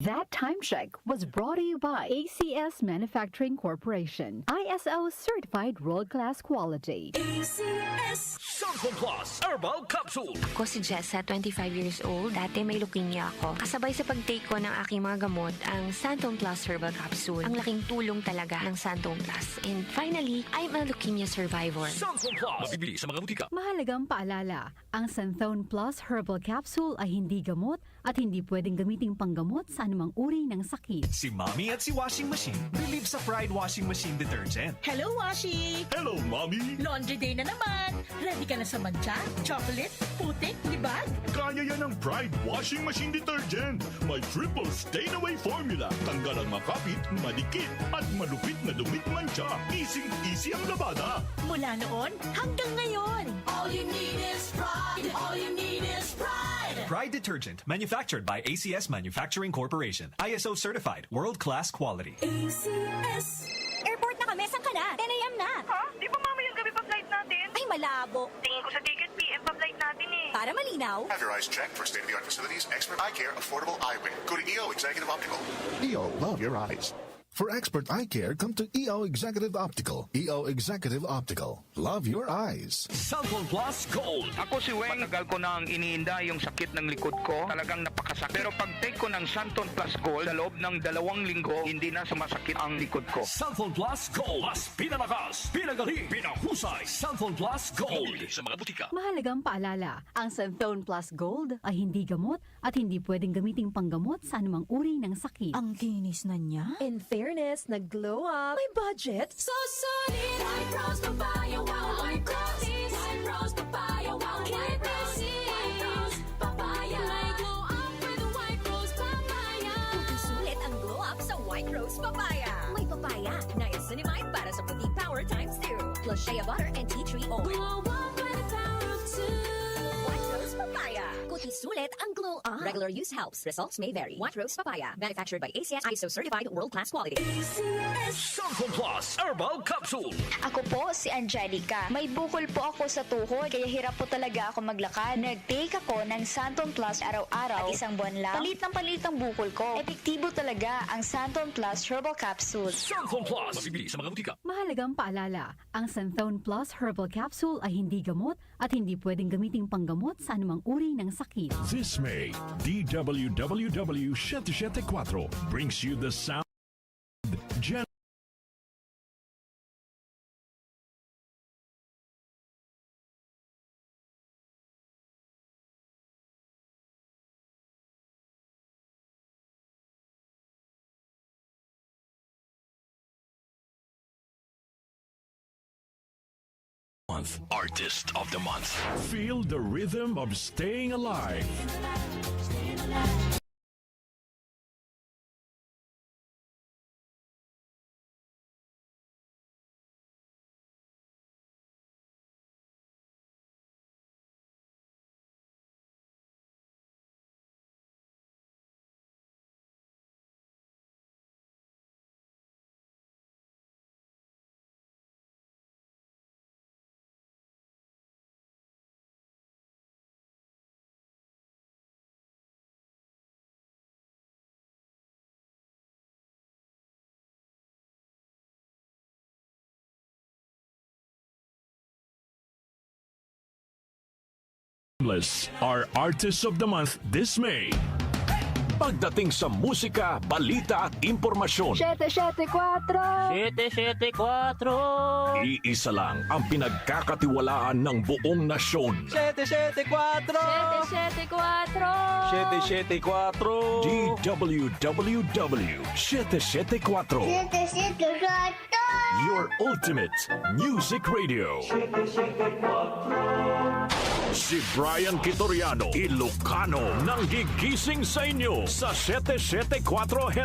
That time check was brought to you by ACS Manufacturing Corporation. ISO certified world-class quality. ACS Santon Plus Herbal Capsule. Ako si Jessa, 25 years old. Dati may leukemia ako. Kasabay sa pag-take ko ng aking mga gamot, ang Santon Plus Herbal Capsule. Ang laking tulong talaga ng Santon Plus. And finally, I'm a leukemia survivor. Santon Plus. Mabibili sa mga butika. Mahalagang paalala, ang Santhone Plus Herbal Capsule ay hindi gamot at hindi pwedeng gamiting panggamot sa anumang uri ng sakit. Si Mommy at si Washing Machine believe sa Pride Washing Machine Detergent. Hello, Washi! Hello, Mommy! Laundry day na naman! Ready ka na sa mancha, chocolate, putik, libag? Kaya yan ang Pride Washing Machine Detergent. May triple stain-away formula. Tanggal ang makapit, madikit, at malupit na dumit mancha. Easy ang labada. Mula noon hanggang ngayon. All you need is pride. All you need is pride. Pride Detergent, manufactured by ACS Manufacturing Corporation. ISO certified, world-class quality. ACS. Airport na kami, saan ka na? 10 a.m. na. Ha? Di ba mamayang gabi pa flight natin? Ay, malabo. Tingin ko sa ticket, PM pa flight natin eh. Para malinaw. Have your eyes checked for state-of-the-art facilities, expert eye care, affordable eyewear. Go to EO Executive Optical. EO, love your eyes. For expert eye care, come to EO Executive Optical. EO Executive Optical. Love your eyes. Santon Plus Gold. Ako si Weng, matagal ko nang iniinda yung sakit ng likod ko. Talagang napakasakit. Pero pag take ko ng Santon Plus Gold, sa loob ng 2 linggo, hindi na sumasakit ang likod ko. Santon Plus Gold. Mas pinalakas, pinagaling, pinahusay. Santon Plus Gold. Mabibili sa mga butika. Mahalagang paalala, ang Santhone Plus Gold ay hindi gamot at hindi pwedeng gamiting panggamot sa anumang uri ng sakit. Ang kinis na niya. In fairness, nag-glow up. May budget. So solid, White Rose Papaya, wow, White Rose. White Rose Papaya, wow, White Rose. White Rose Papaya. May glow up with the White Rose Papaya. Sulit ang glow up sa White Rose Papaya. May papaya, niacinamide para sa puti power times 2. Plus shea butter and tea tree oil. Glow up with the power of 2. White Rose Papaya. Kuti sulit ang glow up. Regular use helps. Results may vary. White Rose Papaya. Manufactured by ACS ISO certified world-class quality. Santon Plus Herbal Capsule. Ako po si Angelica. May bukol po ako sa tuhod, kaya hirap po talaga ako maglakad. Nag-take ako ng Santon Plus araw-araw at isang buwan lang. Palit ang bukol ko. Epektibo talaga ang Santon Plus Herbal Capsule. Santon Plus. Mabibili sa mga butika. Mahalagang paalala, ang Santhone Plus Herbal Capsule ay hindi gamot at hindi pwedeng gamiting panggamot sa anumang uri ng sakit. This May, DWWW 774 brings you the sound Month. Artist of the Month. Feel the rhythm of staying alive. Our Artists of the Month this May. Pagdating sa musika, balita at impormasyon, 774! iisa lang ang pinagkakatiwalaan ng buong nasyon. 774! DWWW 774. Your ultimate music radio. Si Brian Kitoriano, Ilocano, nang gigising sa inyo sa 774